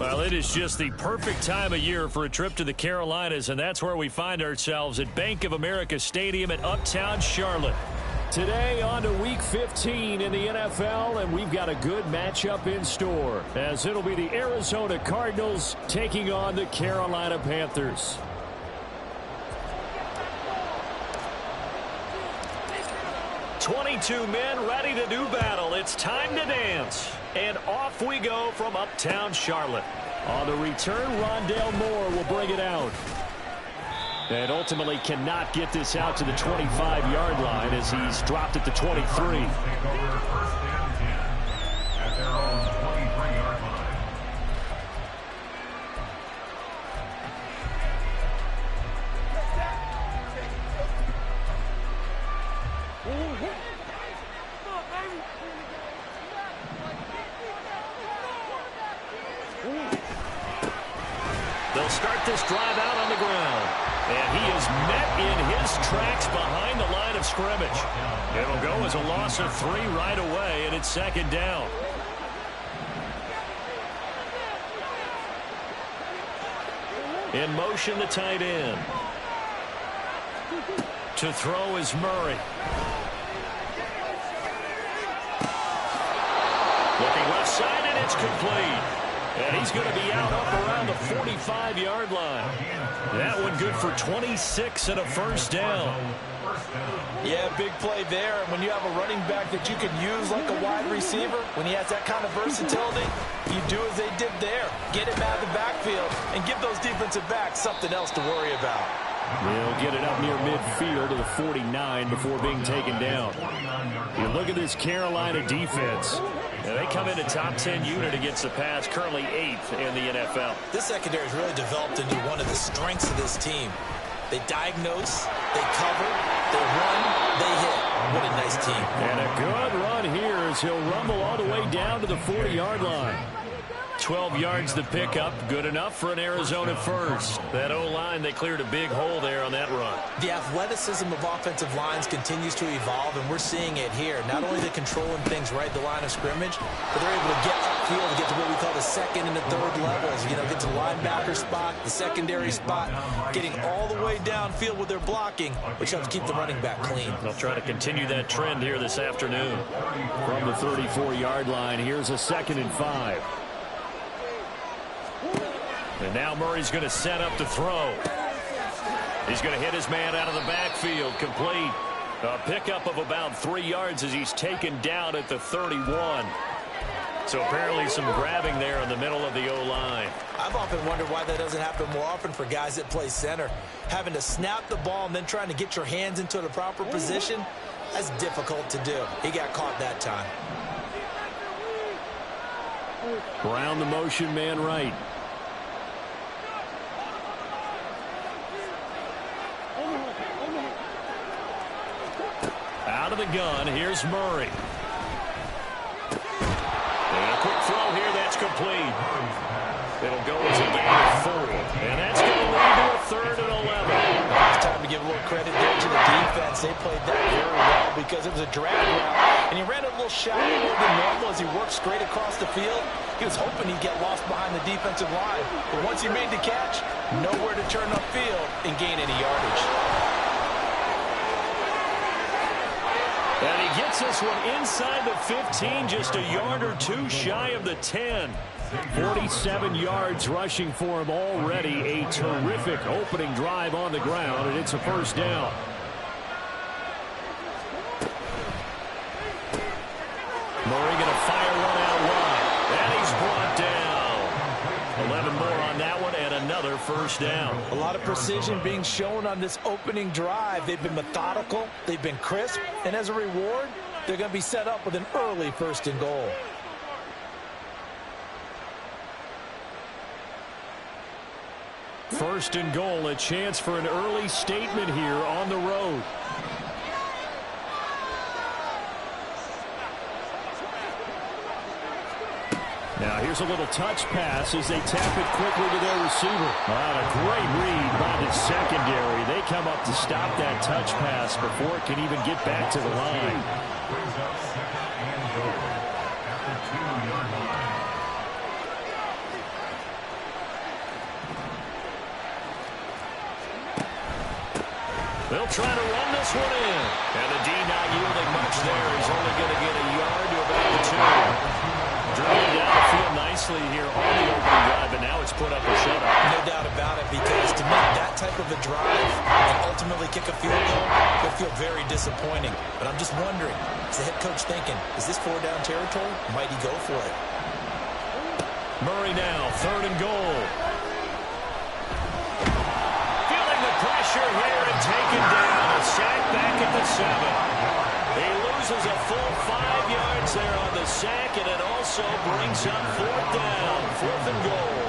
Well, it is just the perfect time of year for a trip to the Carolinas, and that's where we find ourselves at Bank of America Stadium in Uptown Charlotte. Today on to Week 15 in the NFL, and we've got a good matchup in store, as it'll be the Arizona Cardinals taking on the Carolina Panthers. "22 men ready to do battle. It's time to dance." And off we go from Uptown Charlotte. On the return, Rondale Moore will bring it out. And ultimately cannot get this out to the 25-yard line as he's dropped at the 23. They'll start this drive out on the ground. And he is met in his tracks behind the line of scrimmage. It'll go as a loss of 3 right away, and it's second down. In motion, the tight end. To throw is Murray. Looking left side, and it's complete. And he's going to be out up around the 45-yard line. That one good for 26 and a first down. Yeah, big play there. And when you have a running back that you can use like a wide receiver, when he has that kind of versatility, you do as they did there. Get him out of the backfield and give those defensive backs something else to worry about. He'll get it up near midfield to the 49 before being taken down. You look at this Carolina defense. Now they come in a top 10 unit against the pass, currently 8th in the NFL. This secondary has really developed into one of the strengths of this team. They diagnose, they cover, they run, they hit. What a nice team. And a good run here as he'll rumble all the way down to the 40-yard line. 12 yards to pick up, good enough for an Arizona first. That O-line, they cleared a big hole there on that run. The athleticism of offensive lines continues to evolve, and we're seeing it here. Not only are they controlling things right at the line of scrimmage, but they're able to get upfield to get to what we call the second and the third levels. You know, get to the linebacker spot, the secondary spot, getting all the way downfield with their blocking, which helps keep the running back clean. They'll try to continue that trend here this afternoon. From the 34-yard line, here's a 2nd and 5. And now Murray's going to set up to throw. He's going to hit his man out of the backfield, complete. A pickup of about 3 yards as he's taken down at the 31. So apparently some grabbing there in the middle of the O-line. I've often wondered why that doesn't happen more often for guys that play center. Having to snap the ball and then trying to get your hands into the proper position, that's difficult to do. He got caught that time. Brown the motion man right. Out of the gun, here's Murray. And a quick throw here, that's complete. It'll go as a gain of 4. And that's going to lead to a 3rd and 11. It's time to give a little credit there to the defense. They played that very well because it was a drag route. And he ran a little shallower than normal as he worked straight across the field. He was hoping he'd get lost behind the defensive line. But once he made the catch, nowhere to turn upfield and gain any yardage. And he gets this one inside the 15, just a yard or 2 shy of the 10. 47 yards rushing for him already. A terrific opening drive on the ground, and it's a first down. Murray going to fire one out wide. And he's brought down. 11 more on that one, and another first down. A lot of precision being shown on this opening drive. They've been methodical, they've been crisp, and as a reward, they're going to be set up with an early 1st and goal. First and goal, a chance for an early statement here on the road. Now here's a little touch pass as they tap it quickly to their receiver. A great read by the secondary. They come up to stop that touch pass before it can even get back to the line. They'll try to run this one in. And the D not yielding much there. He's only going to get a yard to about the 2. Driving down the field nicely here on the opening drive, and now it's put up a shutout. No doubt about it, because to make that type of a drive and ultimately kick a field goal would feel very disappointing. But I'm just wondering, is the head coach thinking, is this 4-down territory? Might he go for it? Murray now, 3rd and goal. Feeling the pressure here and taken down. A sack back at the 7. He loses a full 5 yards there on the sack, and it also brings up 4th down, 4th and goal.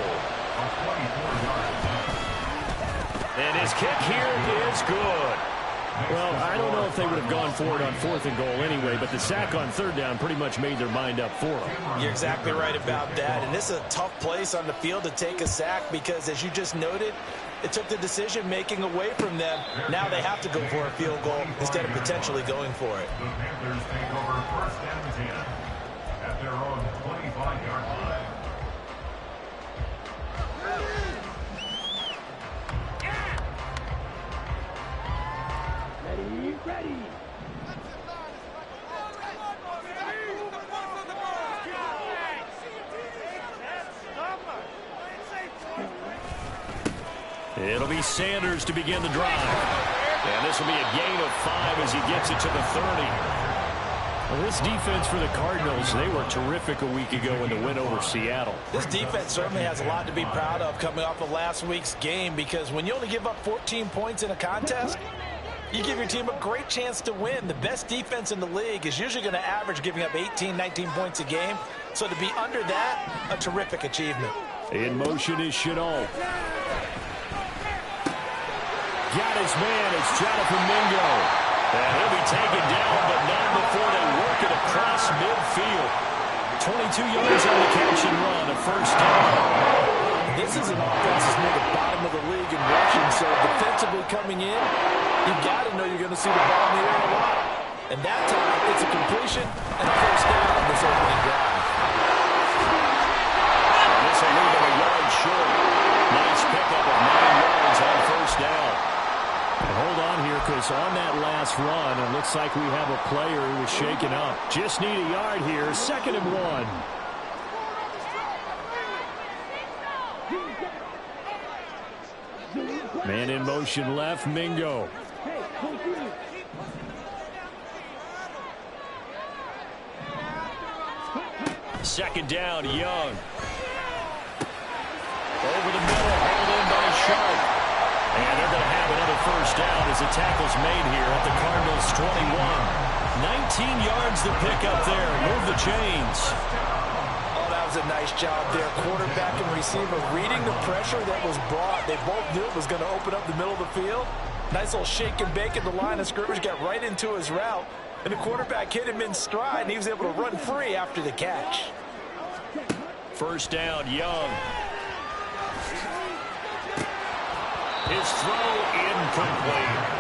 And his kick here is good. Well, I don't know if they would have gone for it on 4th and goal anyway, but the sack on 3rd down pretty much made their mind up for them. You're exactly right about that, and this is a tough place on the field to take a sack because, as you just noted, it took the decision-making away from them. Now they have to go for a field goal instead of potentially going for it. The Panthers take over 1st and 10 at their own 25-yard line. Ready. It'll be Sanders to begin the drive. And this will be a gain of 5 as he gets it to the 30. Well, this defense for the Cardinals, they were terrific a week ago in the win over Seattle. This defense certainly has a lot to be proud of coming off of last week's game, because when you only give up 14 points in a contest, you give your team a great chance to win. The best defense in the league is usually going to average giving up 18, 19 points a game. So to be under that, a terrific achievement. In motion is Chenault. Got his man. It's Jonathan Mingo. And he'll be taken down, but not before they work it across midfield. 22 yards on the catch and run, a 1st down. This is an offense that's near the bottom of the league in rushing, so defensively coming in, you've got to know you're going to see the ball in the air a lot. And that time, it's a completion and a 1st down on this opening drive. And this will leave him a yard short. Nice pickup of 9 yards on 1st down. And hold on here, because on that last run, it looks like we have a player who was shaken up. Just need a yard here, 2nd and 1. Man in motion left, Mingo. Second down, Young. Over the middle, hauled in by Sharp. And they're going to have another 1st down as the tackle's made here at the Cardinals' 21. 19 yards to pick up there. Move the chains. Oh, that was a nice job there. Quarterback and receiver reading the pressure that was brought. They both knew it was going to open up the middle of the field. Nice little shake and bake at the line of scrimmage. Got right into his route. And the quarterback hit him in stride, and he was able to run free after the catch. 1st down, Young. His throw incomplete.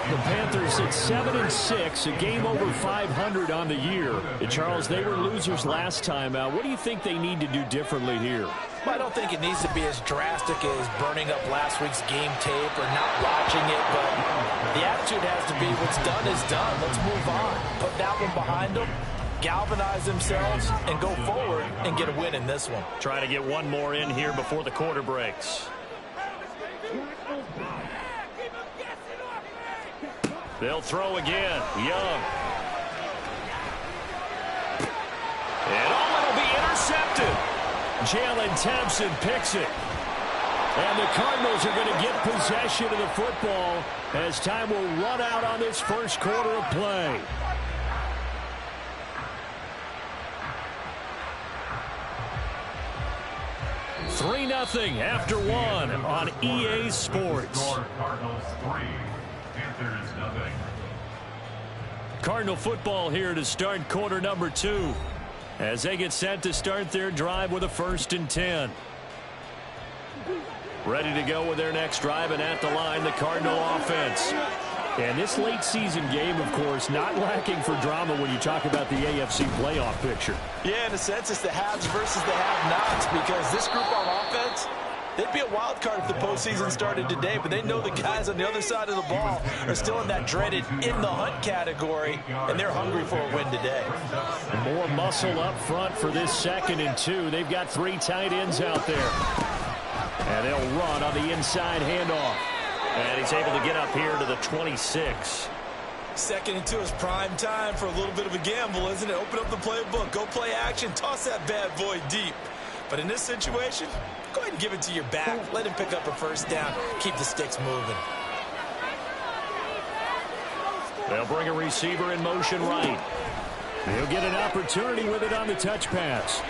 The Panthers at 7-6, a game over 500 on the year. And Charles, they were losers last time out. What do you think they need to do differently here? Well, I don't think it needs to be as drastic as burning up last week's game tape or not watching it, but the attitude has to be what's done is done. Let's move on. Put that one behind them, galvanize themselves, and go forward and get a win in this one. Trying to get one more in here before the quarter breaks. They'll throw again. Young. And it'll be intercepted. Jalen Thompson picks it. And the Cardinals are going to get possession of the football as time will run out on this 1st quarter of play. Three 3-0 after 1 on EA Sports. Cardinals 3, Panthers 0. Cardinal football here to start quarter number 2 as they get set to start their drive with a 1st and 10. Ready to go with their next drive, and at the line, the Cardinal offense. And this late season game, of course, not lacking for drama when you talk about the AFC playoff picture. Yeah, in a sense, it's the haves versus the have-nots, because this group on offense, They'd be a wild card if the postseason started today, but they know the guys on the other side of the ball are still in that dreaded in the hunt category, and they're hungry for a win today. More muscle up front for this 2nd and 2. They've got 3 tight ends out there. And they'll run on the inside handoff. And he's able to get up here to the 26. 2nd and 2 is prime time for a little bit of a gamble, isn't it? Open up the playbook, go play action, toss that bad boy deep. But in this situation, go ahead and give it to your back. Let him pick up a first down. Keep the sticks moving. They'll bring a receiver in motion right. He'll get an opportunity with it on the touch pass.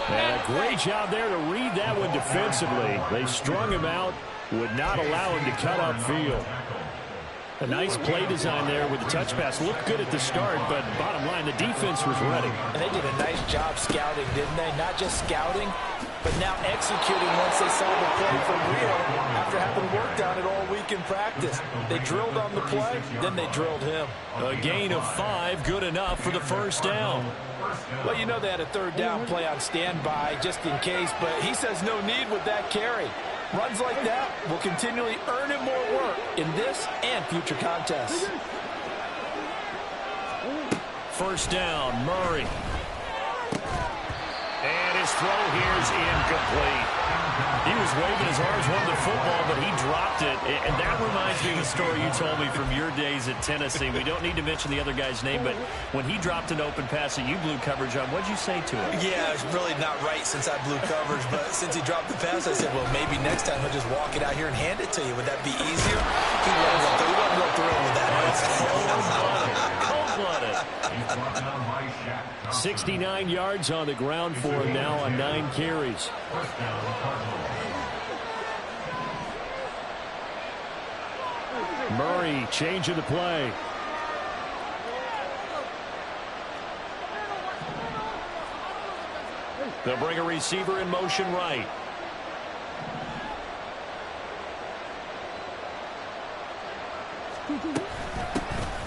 And a great job there to read that one defensively. They strung him out, would not allow him to cut upfield. A nice play design there with the touch pass. Looked good at the start, but bottom line, the defense was ready. And they did a nice job scouting, didn't they? Not just scouting, but now executing once they saw the play for real after having worked on it all week in practice. They drilled on the play, then they drilled him. A gain of 5, good enough for the first down. Well, you know they had a 3rd down play on standby just in case, but he says no need with that carry. Runs like that will continually earn him more work in this and future contests. First down, Murray. And his throw here is incomplete. He was waving his arms, wanted the football, but he dropped it. And that reminds me of the story you told me from your days at Tennessee. We don't need to mention the other guy's name, but when he dropped an open pass that you blew coverage on, what'd you say to him? Yeah, it's really not right since I blew coverage, but since he dropped the pass, I said, well, maybe next time he'll just walk it out here and hand it to you. Would that be easier? He wasn't real thrilled with that. Cold-blooded. 69 yards on the ground for him now on 9 carries. Murray changing the play. They'll bring a receiver in motion right.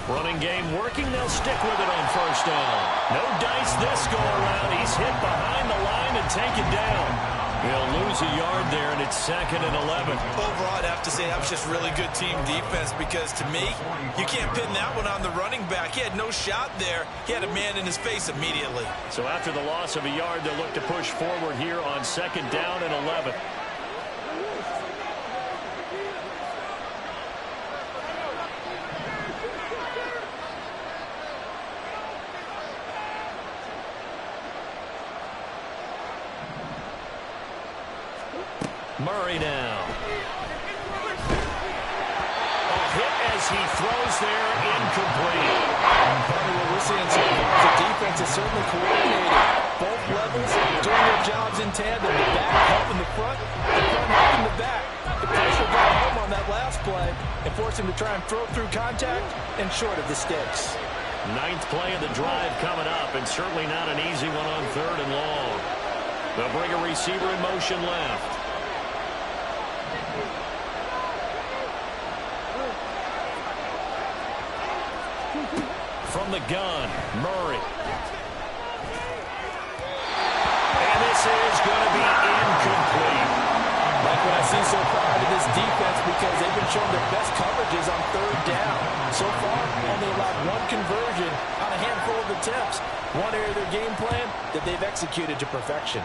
Running game working. They'll stick with it on first down. No dice this go around. He's hit behind the line and taken down. He'll lose a yard there, and it's 2nd and 11. Overall, I'd have to say that was just really good team defense because, to me, you can't pin that one on the running back. He had no shot there. He had a man in his face immediately. So after the loss of a yard, they'll look to push forward here on 2nd down and 11. Murray now. A hit as he throws there, incomplete. What we're seeing so far is the defense is certainly coordinated. Both levels doing their jobs in tandem. The back helping the front helping the back. The pressure got home on that last play and forced him to try and throw through contact and short of the sticks. 9th play of the drive coming up, and certainly not an easy one on 3rd and long. They'll bring a receiver in motion left. From the gun, Murray. And this is going to be incomplete. Like what I see so far out of this defense, because they've been showing their best coverages on 3rd down. So far, only allowed 1 conversion on a handful of attempts. One area of their game plan that they've executed to perfection.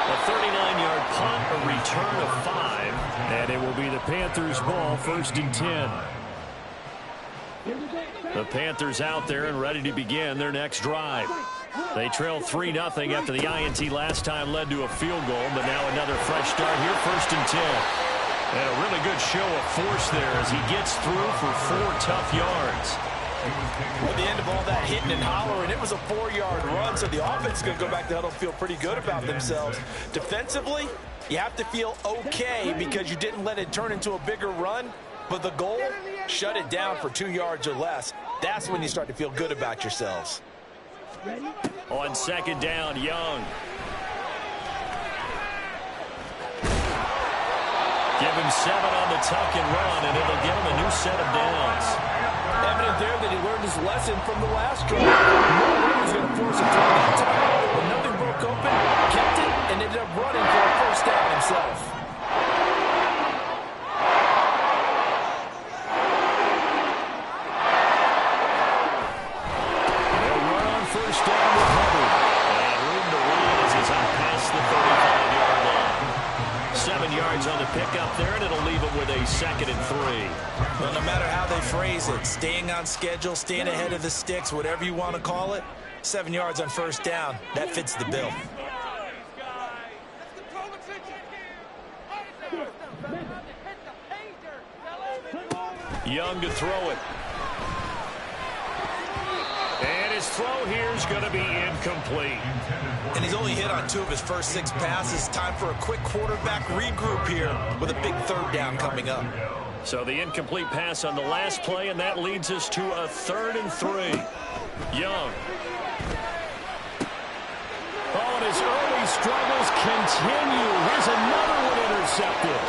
A 39-yard punt, a return of 5. And it will be the Panthers' ball, 1st and 10. The Panthers out there and ready to begin their next drive. They trail 3-0 after the INT last time led to a field goal, but now another fresh start here, 1st and 10. And a really good show of force there as he gets through for 4 tough yards. At the end of all that hitting and hollering, it was a 4-yard run, so the offense is going to go back to huddle and feel pretty good about themselves. Defensively, you have to feel okay because you didn't let it turn into a bigger run, but the goal, shut it down for 2 yards or less. That's when you start to feel good about yourselves. On 2nd down, Young. Give him 7 on the tuck and run, and it'll give him a new set of downs. Evident there that he learned his lesson from the last drive. No one is going to force a throw that time. phrase it, staying on schedule, staying ahead of the sticks, whatever you want to call it. 7 yards on first down. That fits the bill. Young to throw it. And his throw here is going to be incomplete. And he's only hit on 2 of his first 6 passes. Time for a quick quarterback regroup here with a big third down coming up. So the incomplete pass on the last play, and that leads us to a 3rd and 3. Young. Oh, and his early struggles continue. Here's another one intercepted.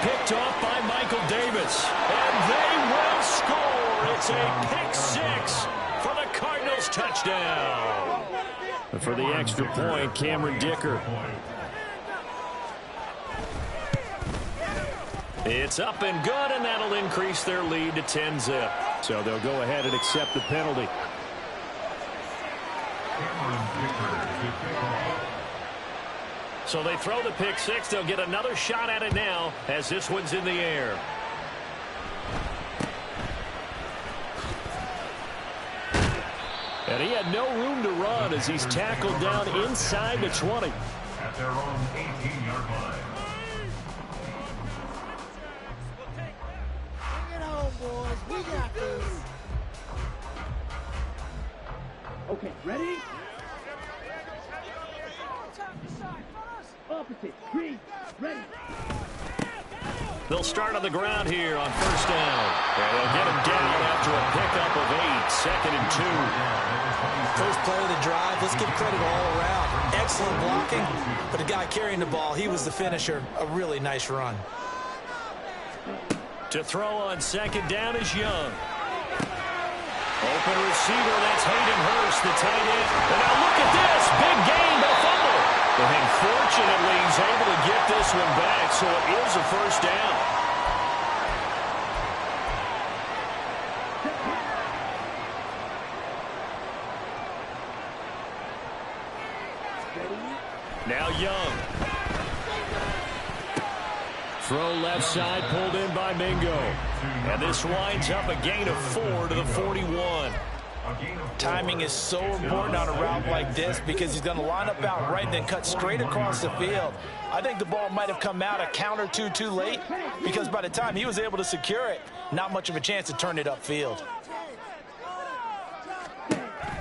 Picked off by Michael Davis. And they will score. It's a pick 6 for the Cardinals touchdown. And for the extra point, Cameron Dicker. It's up and good, and that'll increase their lead to 10-zip. So they'll go ahead and accept the penalty. So they throw the pick 6. They'll get another shot at it now as this one's in the air. And he had no room to run as he's tackled down inside the 20. At their own 18-yard line. Bring it home, boys. We got this. Okay, ready? Opposite. 3, ready. They'll start on the ground here on first down. And they'll get him down after a pickup of 8, 2nd and 2. First play of the drive, let's give credit all around. Excellent blocking, but the guy carrying the ball, he was the finisher. A really nice run. To throw on 2nd down is Young. Open receiver, that's Hayden Hurst, the tight end. And now look at this, big gain, but fumble. And fortunately, he's able to get this one back, so it is a first down. Now Young. Throw left side, pulled in by Mingo. And this winds up a gain of 4 to the 41. Timing is so important on a route like this because he's going to line up out right and then cut straight across the field. I think the ball might have come out a count or two too late because by the time he was able to secure it, not much of a chance to turn it upfield.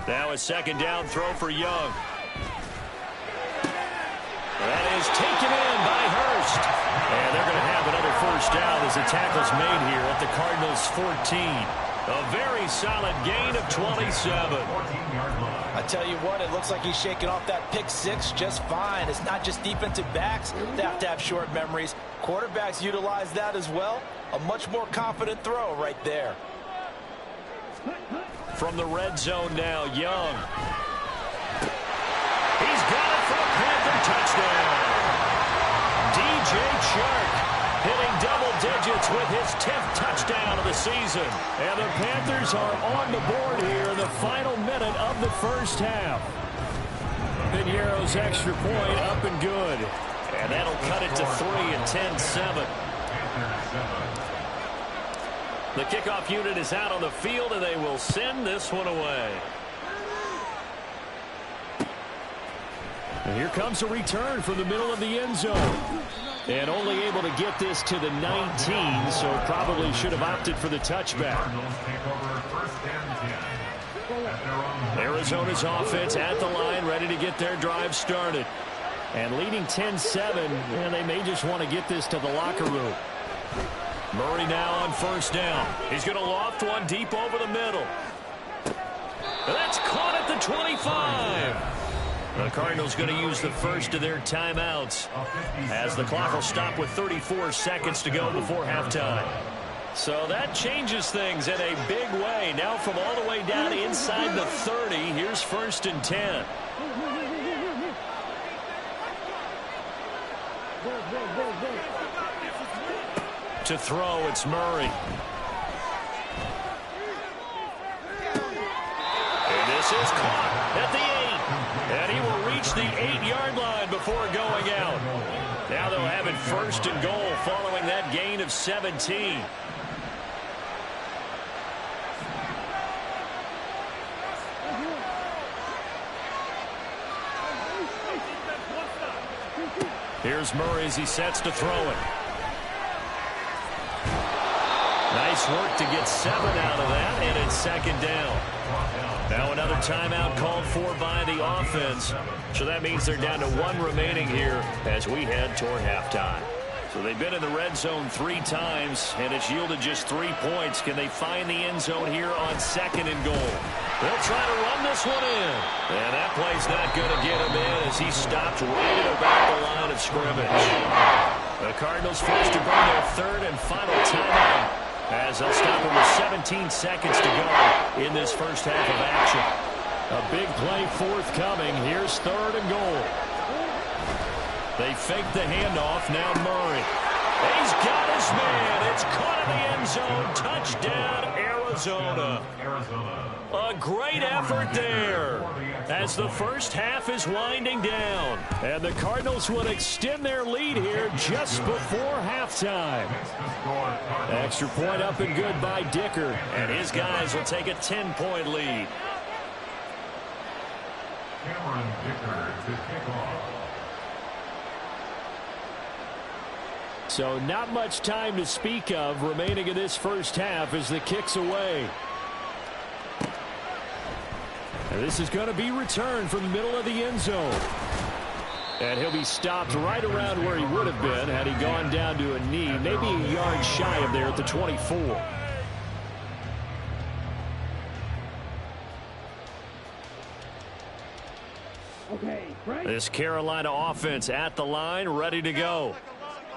Now a 2nd down throw for Young. That is taken in by Hurst. And they're going to have another first down as the tackle's made here at the Cardinals' 14. A very solid gain of 27. I tell you what, it looks like he's shaking off that pick 6 just fine. It's not just defensive backs that have to have short memories. Quarterbacks utilize that as well. A much more confident throw right there. From the red zone now, Young. He's got it for a Panther touchdown. DJ Chark hitting double digits with his 10th touchdown of the season. And the Panthers are on the board here in the final minute of the first half. Piñeiro's extra point up and good. And that'll cut it to 3 and 10-7. The kickoff unit is out on the field, and they will send this one away. And here comes a return from the middle of the end zone. And only able to get this to the 19, so probably should have opted for the touchback. Arizona's offense at the line, ready to get their drive started. And leading 10-7, and they may just want to get this to the locker room. Murray now on first down. He's going to loft one deep over the middle. That's caught at the 25. The Cardinals going to use the first of their timeouts as the clock will stop with 34 seconds to go before halftime. So that changes things in a big way. Now from all the way down inside the 30, here's 1st and 10. To throw, it's Murray. And this is caught at the 8. And he will reach the 8-yard line before going out. Now they'll have it 1st and goal following that gain of 17. Here's Murray as he sets to throw it. Nice work to get 7 out of that, and it's second down. Now another timeout called for by the offense. So that means they're down to 1 remaining here as we head toward halftime. So they've been in the red zone 3 times, and it's yielded just 3 points. Can they find the end zone here on 2nd and goal? They'll try to run this one in. And that play's not going to get him in as he stopped right at about the line of scrimmage. The Cardinals forced to burn their 3rd and final timeout as they'll stop him with 17 seconds to go in this first half of action. A big play forthcoming. Here's 3rd and goal. They fake the handoff. Now Murray. He's got his man. It's caught in the end zone. Touchdown, Arizona. A great effort there as the first half is winding down. And the Cardinals will extend their lead here just before halftime. Extra point up and good by Dicker. And his guys will take a 10-point lead. Cameron Dicker to kick off. So not much time to speak of remaining in this first half as the kick's away. And this is going to be returned from the middle of the end zone. And he'll be stopped right around where he would have been had he gone down to a knee, maybe a yard shy of there at the 24. Okay, right. This Carolina offense at the line, ready to go.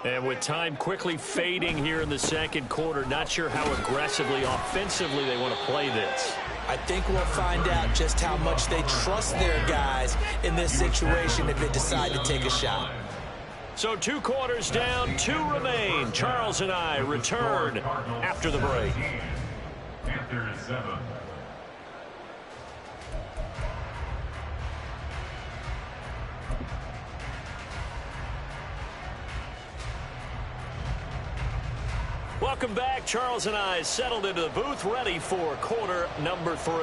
And with time quickly fading here in the second quarter, not sure how aggressively, offensively they want to play this. I think we'll find out just how much they trust their guys in this situation if they decide to take a shot. So 2 quarters down, 2 remain. Charles and I return after the break. Panthers 7. Welcome back. Charles and I settled into the booth, ready for quarter number 3.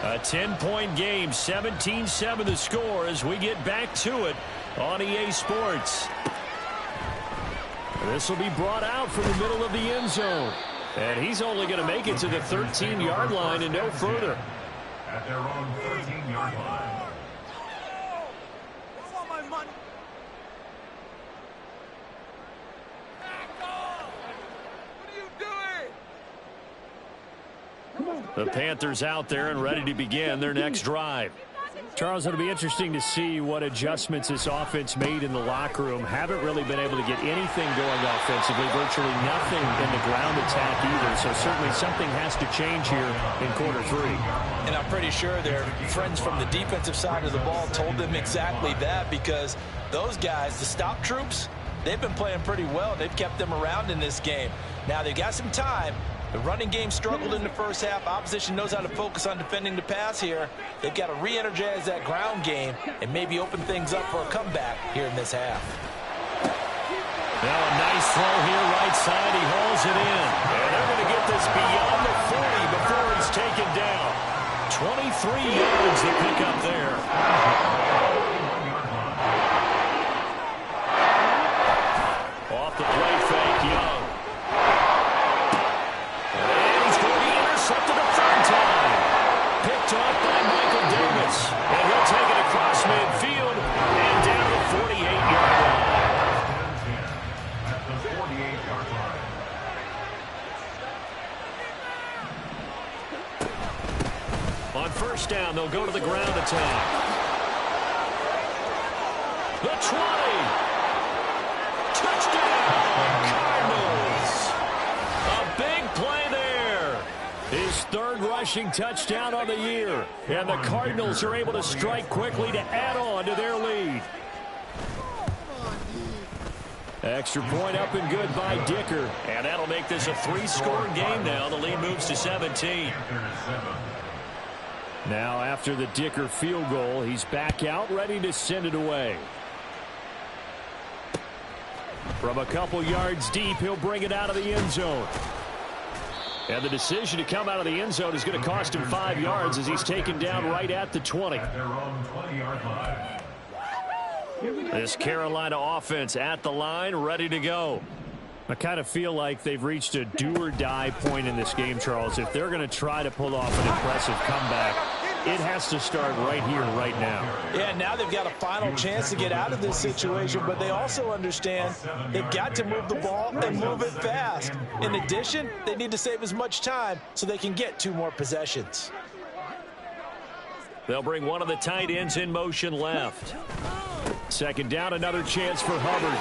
A 10-point game, 17-7 the score as we get back to it on EA Sports. This will be brought out from the middle of the end zone. And he's only going to make it to the 13-yard line and no further. At their own 13-yard line. The Panthers out there and ready to begin their next drive. Charles, it'll be interesting to see what adjustments this offense made in the locker room. Haven't really been able to get anything going offensively, virtually nothing in the ground attack either. So certainly something has to change here in quarter 3. And I'm pretty sure their friends from the defensive side of the ball told them exactly that, because those guys, the stop troops, they've been playing pretty well. They've kept them around in this game. Now they've got some time. The running game struggled in the first half. Opposition knows how to focus on defending the pass here. They've got to re-energize that ground game and maybe open things up for a comeback here in this half. Now a nice throw here right side. He hauls it in. And they're going to get this beyond the 40 before he's taken down. 23 yards to pick up there. Off the play fake, Young. Intercepted a 3rd time. Picked off by Michael Davis. And he'll take it across midfield and down to the 48-yard line. At the 48-yard line. On first down, they'll go to the ground attack. The 20. Touchdown, Cardinals. A big play there. His 3rd rushing touchdown on the year. And the Cardinals are able to strike quickly to add on to their lead. Extra point up and good by Dicker. And that'll make this a 3-score game now. The lead moves to 17. Now after the Dicker field goal, he's back out ready to send it away. From a couple yards deep, he'll bring it out of the end zone. And the decision to come out of the end zone is going to cost him 5 yards as he's taken down right at the 20. At their own 20-yard line. This Carolina offense at the line, ready to go. I kind of feel like they've reached a do-or-die point in this game, Charles. If they're going to try to pull off an impressive comeback, it has to start right here, right now. Yeah, now they've got a final chance to get out of this situation, but they also understand they've got to move the ball and move it fast. In addition, they need to save as much time so they can get 2 more possessions. They'll bring one of the tight ends in motion left. Second down, another chance for Hubbard.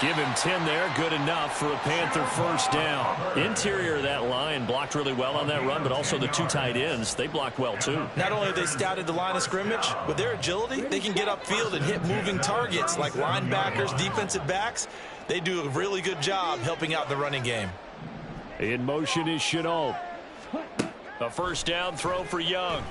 Give him 10 there, good enough for a Panther first down. Interior of that line blocked really well on that run, but also the 2 tight ends, they blocked well too. Not only have they scouted the line of scrimmage, with their agility, they can get upfield and hit moving targets like linebackers, defensive backs. They do a really good job helping out the running game. In motion is Shenault. A first down throw for Young.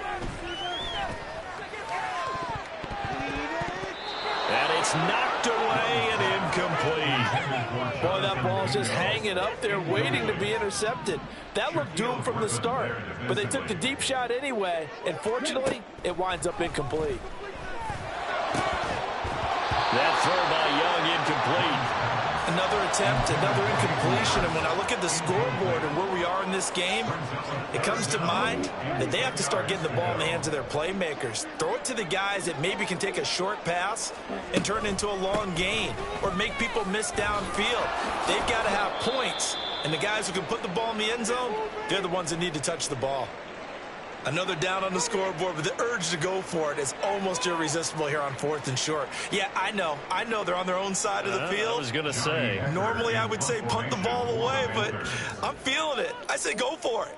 And it's knocked away and incomplete. Boy, that ball's just hanging up there waiting to be intercepted. That looked doomed from the start, but they took the deep shot anyway, and fortunately, it winds up incomplete. That throw by Young incomplete. Another attempt, another incompletion, and when I look at the scoreboard and where we are in this game, it comes to mind that they have to start getting the ball in the hands of their playmakers. Throw it to the guys that maybe can take a short pass and turn it into a long gain or make people miss downfield. They've got to have points, and the guys who can put the ball in the end zone, they're the ones that need to touch the ball. Another down on the scoreboard, but the urge to go for it is almost irresistible here on 4th and short. Yeah, I know they're on their own side of the field. I was going to say. Normally I would say punt the ball away, but I'm feeling it. I say go for it.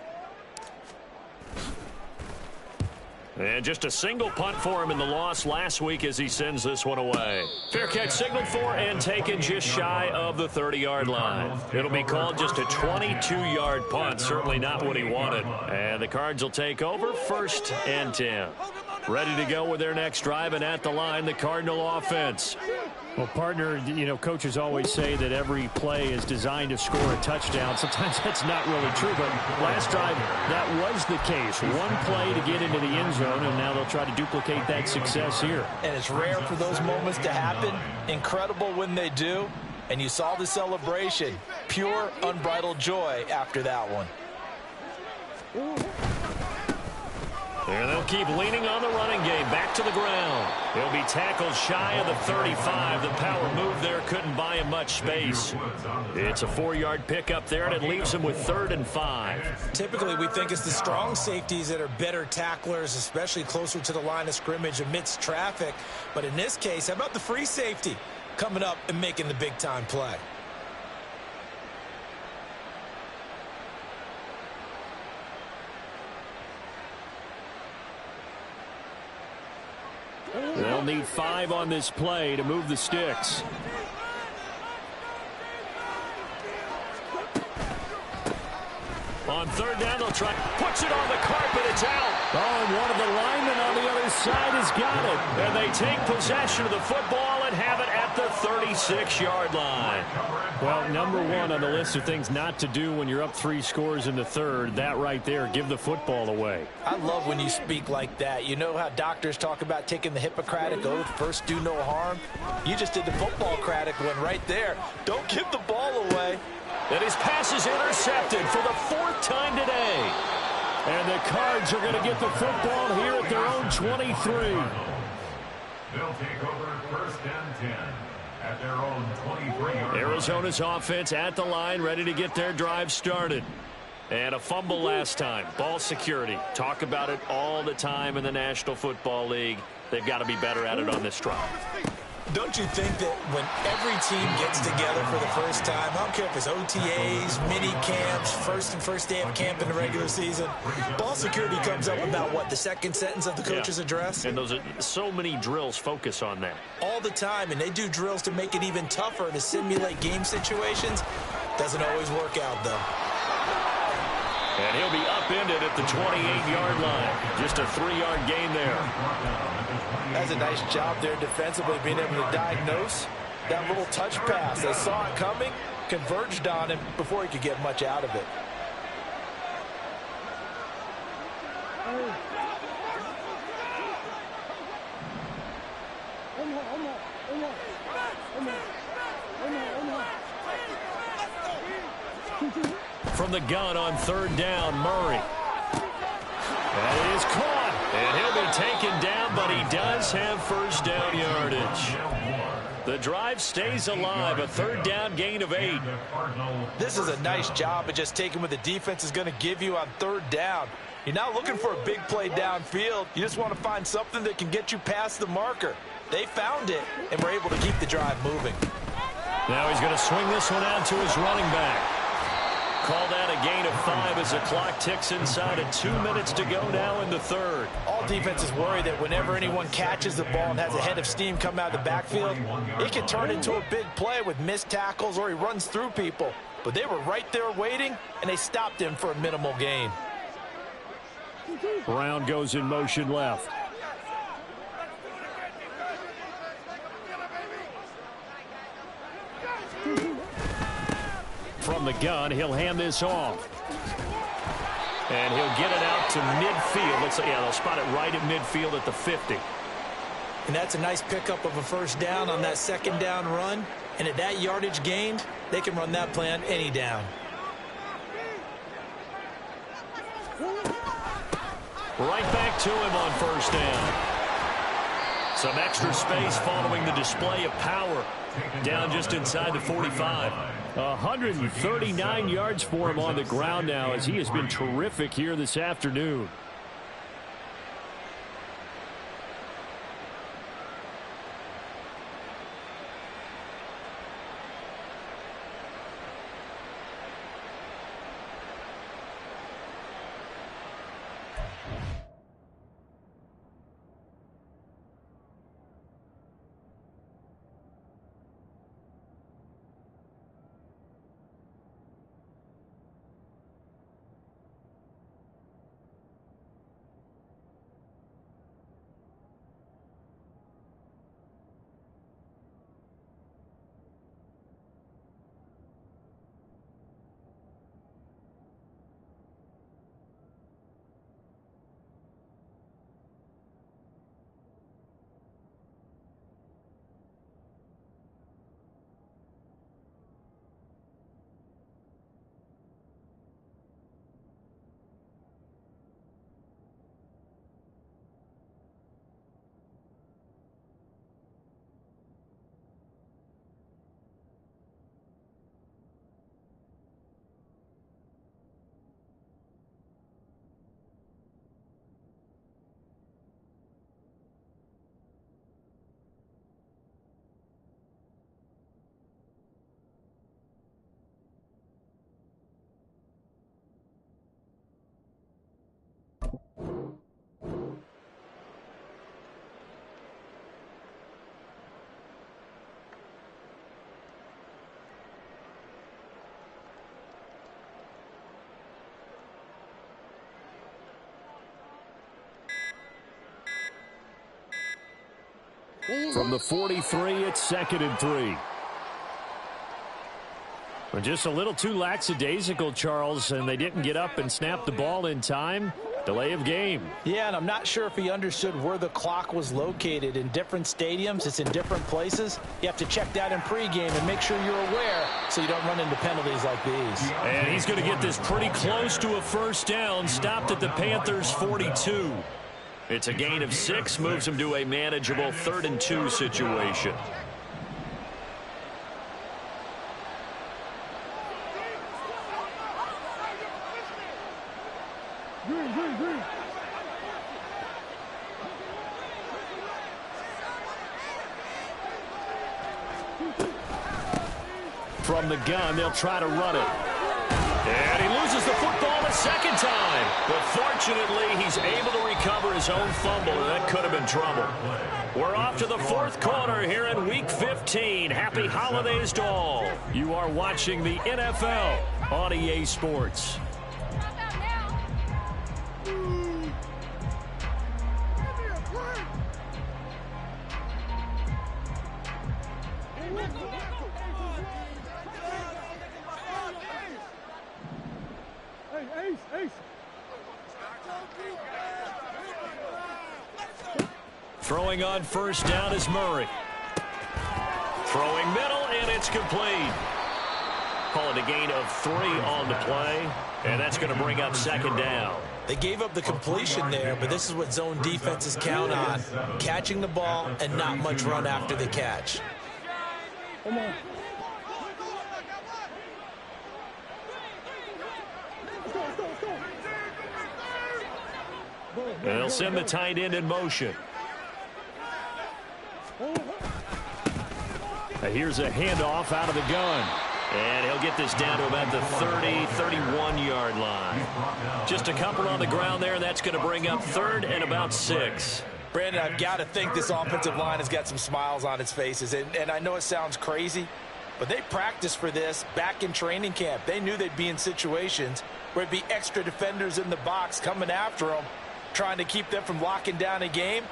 And just a single punt for him in the loss last week as he sends this one away. Fair catch signaled for and taken just shy of the 30-yard line. It'll be called just a 22-yard punt. Certainly not what he wanted. And the Cards will take over 1st and 10. Ready to go with their next drive, and at the line, the Cardinal offense. Well, partner, coaches always say that every play is designed to score a touchdown. Sometimes that's not really true, but last drive, that was the case. One play to get into the end zone, and now they'll try to duplicate that success here. And it's rare for those moments to happen. Incredible when they do. And you saw the celebration. Pure, unbridled joy after that one. And they'll keep leaning on the running game. Back to the ground. He'll be tackled shy of the 35. The power move there couldn't buy him much space. It's a 4-yard pickup there, and it leaves him with 3rd and 5. Typically, we think it's the strong safeties that are better tacklers, especially closer to the line of scrimmage amidst traffic. But in this case, how about the free safety coming up and making the big-time play? They'll need 5 on this play to move the sticks. On 3rd down, they'll try. Puts it on the carpet. It's out. Oh, and one of the linemen on the other side has got it. And they take possession of the football and have it at the 36-yard line. Well, number 1 on the list of things not to do when you're up 3 scores in the 3rd, that right there, give the football away. I love when you speak like that. You know how doctors talk about taking the Hippocratic oath, first do no harm? You just did the football-cratic one right there. Don't give the ball away. And his pass is intercepted for the 4th time today. And the Cards are going to get the football here at their own 23. They'll take over 1st and 10 at their own 23-yard line. Arizona's offense at the line, ready to get their drive started. And a fumble last time. Ball security. Talk about it all the time in the National Football League. They've got to be better at it on this drive. Don't you think that when every team gets together for the first time, I don't care if it's OTAs, mini camps, first day of camp in the regular season, ball security comes up about what, the second sentence of the coach's address? And those are so many drills focus on that. All the time, and they do drills to make it even tougher to simulate game situations. Doesn't always work out, though. And he'll be upended at the 28-yard line. Just a 3-yard gain there. That's a nice job there defensively, being able to diagnose that little touch pass. They saw it coming, converged on him before he could get much out of it. One more. From the gun on third down, Murray. And it is caught. And he'll be taken down, but he does have first down yardage. The drive stays alive, a third down gain of 8. This is a nice job of just taking what the defense is going to give you on third down. You're not looking for a big play downfield. You just want to find something that can get you past the marker. They found it, and were able to keep the drive moving. Now he's going to swing this one out to his running back. Called out a gain of 5 as the clock ticks inside of 2 minutes to go now in the third. All defenses worry that whenever anyone catches the ball and has a head of steam come out of the backfield, it can turn into a big play with missed tackles or he runs through people. But they were right there waiting, and they stopped him for a minimal gain. Brown goes in motion left. From the gun, he'll hand this off. And he'll get it out to midfield. Looks like, yeah, they'll spot it right at midfield at the 50. And that's a nice pickup of a first down on that second down run. And at that yardage gained, they can run that play on any down. Right back to him on first down. Some extra space following the display of power. Down just inside the 45. 139 yards for him on the ground now as he has been terrific here this afternoon. From the 43, it's 2nd and 3. Well, just a little too lackadaisical, Charles, and they didn't get up and snap the ball in time. Delay of game. Yeah, and I'm not sure if he understood where the clock was located. In different stadiums, it's in different places. You have to check that in pregame and make sure you're aware so you don't run into penalties like these. And he's going to get this pretty close to a first down, stopped at the Panthers' 42. It's a gain of 6, moves him to a manageable 3rd and 2 situation. From the gun, they'll try to run it. And he loses the football a second time. But fortunately, he's able to recover his own fumble, and that could have been trouble. We're off to the 4th quarter here in Week 15. Happy holidays to all. You are watching the NFL on EA Sports. Throwing on first down is Murray. Throwing middle, and it's complete. Call it a gain of 3 on the play, and that's going to bring up second down. They gave up the completion there, but this is what zone defenses count on. Catching the ball and not much run after the catch. Come on. And they'll send the tight end in motion. Here's a handoff out of the gun. And he'll get this down to about the 30, 31-yard line. Just a couple on the ground there, and that's going to bring up third and about 6. Brandon, I've got to think this offensive line has got some smiles on its faces. And I know it sounds crazy, but they practiced for this back in training camp. They knew they'd be in situations where it'd be extra defenders in the box coming after them, trying to keep them from locking down a game.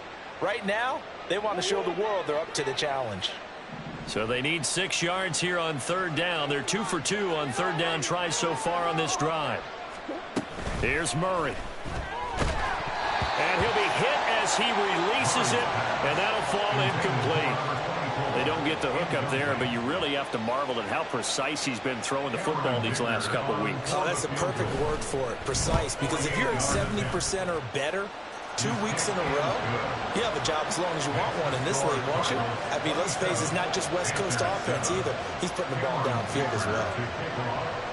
Right now, they want to show the world they're up to the challenge. So they need 6 yards here on third down. They're 2 for 2 on third down tries so far on this drive. Here's Murray. And he'll be hit as he releases it, and that'll fall incomplete. They don't get the hook up there, but you really have to marvel at how precise he's been throwing the football these last couple weeks. Oh, that's the perfect word for it, precise, because if you're at 70% or better 2 weeks in a row, you have a job as long as you want one in this league, won't you? I mean, let's face it, it's not just West Coast offense either. He's putting the ball downfield as well.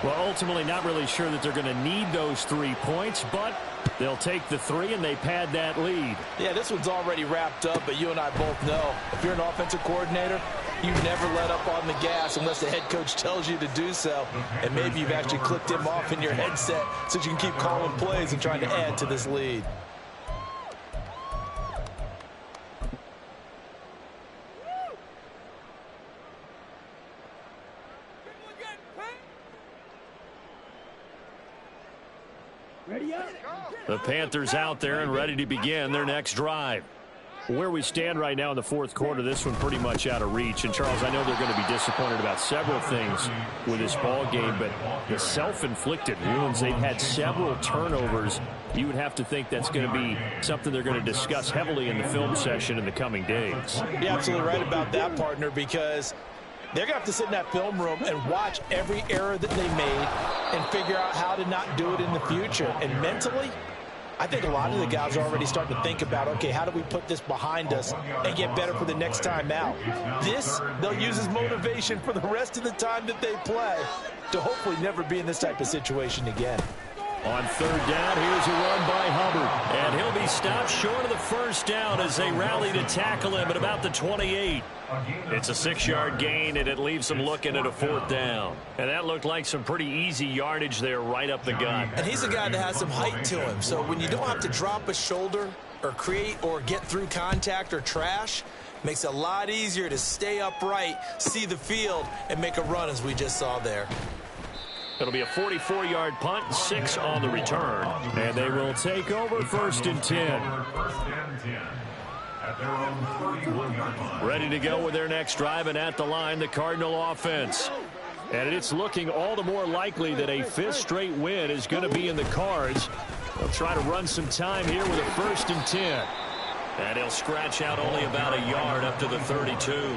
Well, ultimately, not really sure that they're going to need those 3 points, but they'll take the 3 and they pad that lead. Yeah, this one's already wrapped up, but you and I both know if you're an offensive coordinator, you never let up on the gas unless the head coach tells you to do so. And maybe you've actually clicked him off in your headset so you can keep calling plays and trying to add to this lead. The Panthers out there and ready to begin their next drive. Where we stand right now in the fourth quarter, this one pretty much out of reach. And, Charles, I know they're going to be disappointed about several things with this ball game, but the self-inflicted wounds, they've had several turnovers. You would have to think that's going to be something they're going to discuss heavily in the film session in the coming days. You're absolutely right about that, partner, because they're going to have to sit in that film room and watch every error that they made and figure out how to not do it in the future. And mentally, I think a lot of the guys are already starting to think about, okay, how do we put this behind us and get better for the next time out? This, they'll use as motivation for the rest of the time that they play to hopefully never be in this type of situation again. On third down, here's a run by Hubbard. And he'll be stopped short of the first down as they rally to tackle him at about the 28. It's a 6-yard gain, and it leaves them looking at a fourth down. And that looked like some pretty easy yardage there right up the gut. And he's a guy that has some height to him. So when you don't have to drop a shoulder or create or get through contact or trash, makes it a lot easier to stay upright, see the field, and make a run as we just saw there. It'll be a 44-yard punt, 6 on the return. And they will take over first and 10. Ready to go with their next drive, and at the line, the Cardinal offense. And it's looking all the more likely that a 5th straight win is going to be in the cards. They'll try to run some time here with a first and 10. And he'll scratch out only about a yard up to the 32.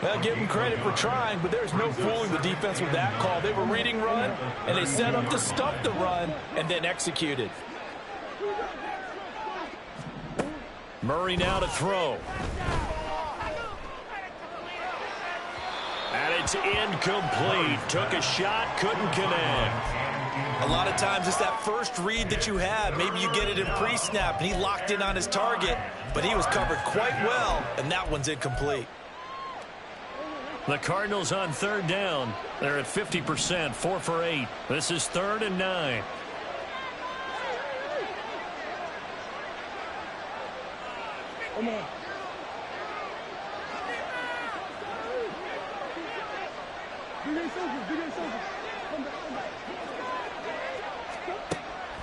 Well, give them credit for trying, but there's no fooling the defense with that call. They were reading run, and they set up to stop the run, and then executed. Murray now to throw. And it's incomplete. Took a shot, couldn't connect. A lot of times it's that first read that you have. Maybe you get it in pre-snap, and he locked in on his target, but he was covered quite well, and that one's incomplete. The Cardinals on third down. They're at 50%, 4 for 8. This is 3rd and 9. Come on.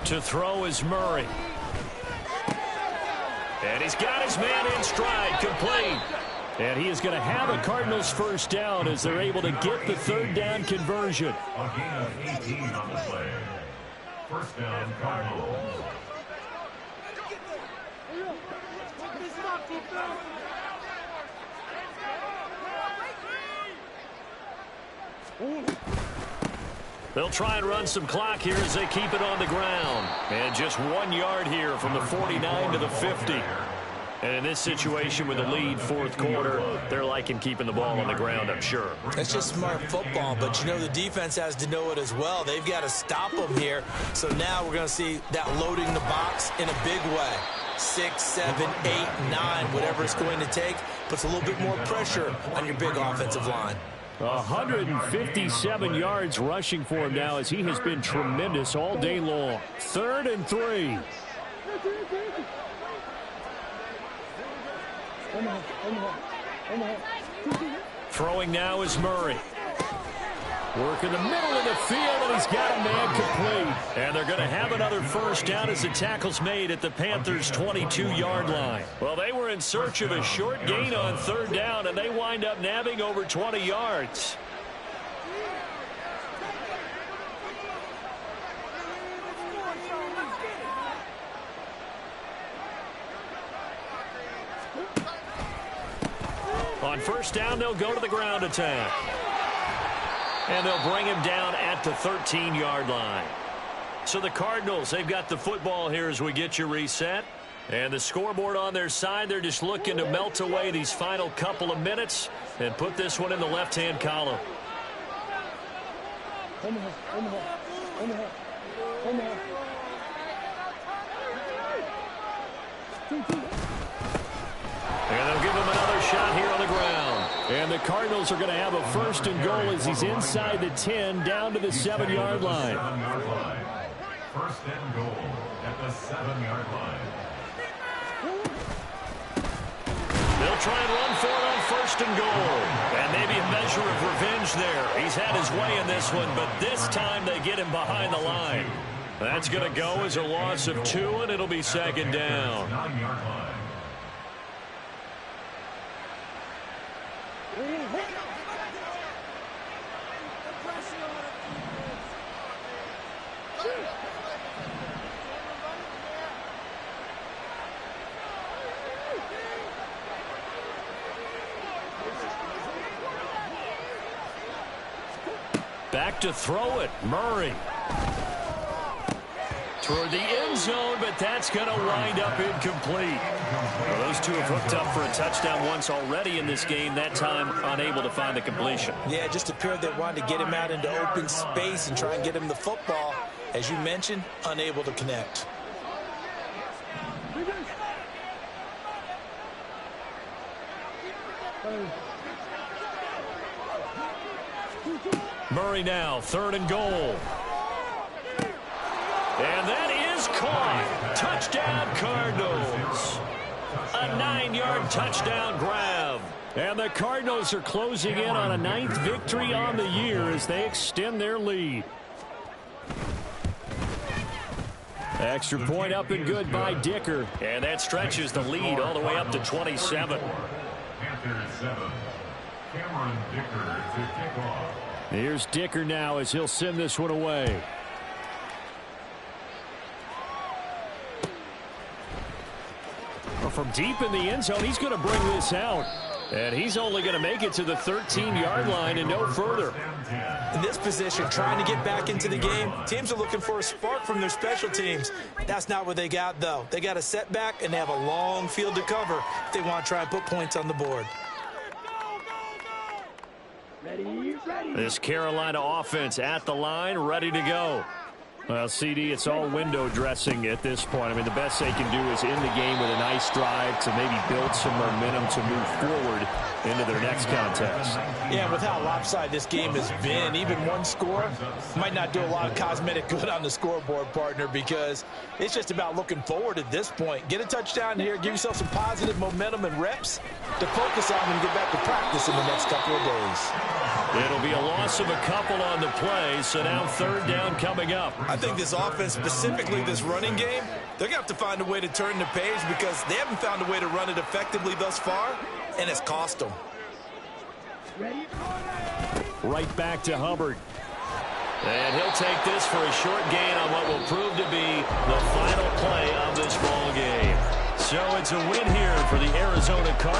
To throw is Murray. And he's got his man in stride, complete. And he is going to have a Cardinals first down as they're able to get the third down conversion. A gain of 18 on the play. First down, Cardinals. They'll try and run some clock here as they keep it on the ground. And just 1 yard here from the 49 to the 50. And in this situation with the lead fourth quarter, they're liking keeping the ball on the ground, I'm sure. It's just smart football, but you know the defense has to know it as well. They've got to stop them here. So now we're going to see that loading the box in a big way. 6, 7, 8, 9, whatever it's going to take, puts a little bit more pressure on your big offensive line. 157 yards rushing for him now as he has been tremendous all day long. 3rd and 3. Throwing now is Murray. Work in the middle of the field, and he's got a man complete. And they're going to have another first down as the tackle's made at the Panthers' 22-yard line. Well, they were in search of a short gain on 3rd down, and they wind up nabbing over 20 yards. On 1st down, they'll go to the ground attack. And they'll bring him down at the 13-yard line. So the Cardinals, they've got the football here as we get you reset. And the scoreboard on their side, they're just looking to melt away these final couple of minutes and put this one in the left-hand column. And they'll give him another shot here on the ground. And the Cardinals are going to have a 1st and goal as he's inside the 10 down to the 7-yard line. 1st and goal at the 7-yard line. They'll try and run for it on 1st and goal. And maybe a measure of revenge there. He's had his way in this one, but this time they get him behind the line. That's going to go as a loss of 2, and it'll be 2nd down. 9-yard line. Back to throw it, Murray. Toward the end zone, but that's going to wind up incomplete. Well, those two have hooked up for a touchdown once already in this game, that time unable to find the completion. Yeah, it just appeared they wanted to get him out into open space and try and get him the football. As you mentioned, unable to connect. Murray now, 3rd and goal. And that is caught. Touchdown, Cardinals. A 9-yard touchdown grab. And the Cardinals are closing in on a 9th victory on the year as they extend their lead. Extra point up and good by Dicker. And that stretches the lead all the way up to 27. Panthers 7. Cameron Dicker to kick off. Here's Dicker now as he'll send this one away. Well, from deep in the end zone, he's going to bring this out. And he's only going to make it to the 13-yard line and no further. In this position, trying to get back into the game, teams are looking for a spark from their special teams. That's not what they got, though. They got a setback, and they have a long field to cover if they want to try and put points on the board. This Carolina offense at the line, ready to go. Well, CD, it's all window dressing at this point. I mean, the best they can do is end the game with a nice drive to maybe build some momentum to move forward into their next contest. Yeah, with how lopsided this game has been, even one score might not do a lot of cosmetic good on the scoreboard, partner, because it's just about looking forward at this point. Get a touchdown here, give yourself some positive momentum and reps to focus on and get back to practice in the next couple of days. It'll be a loss of a couple on the play, so now 3rd down coming up. I think this offense, specifically this running game, they're going to have to find a way to turn the page because they haven't found a way to run it effectively thus far, and it's cost them. Right back to Hubbard. And he'll take this for a short gain on what will prove to be the final play of this ball game. So it's a win here for the Arizona Cardinals.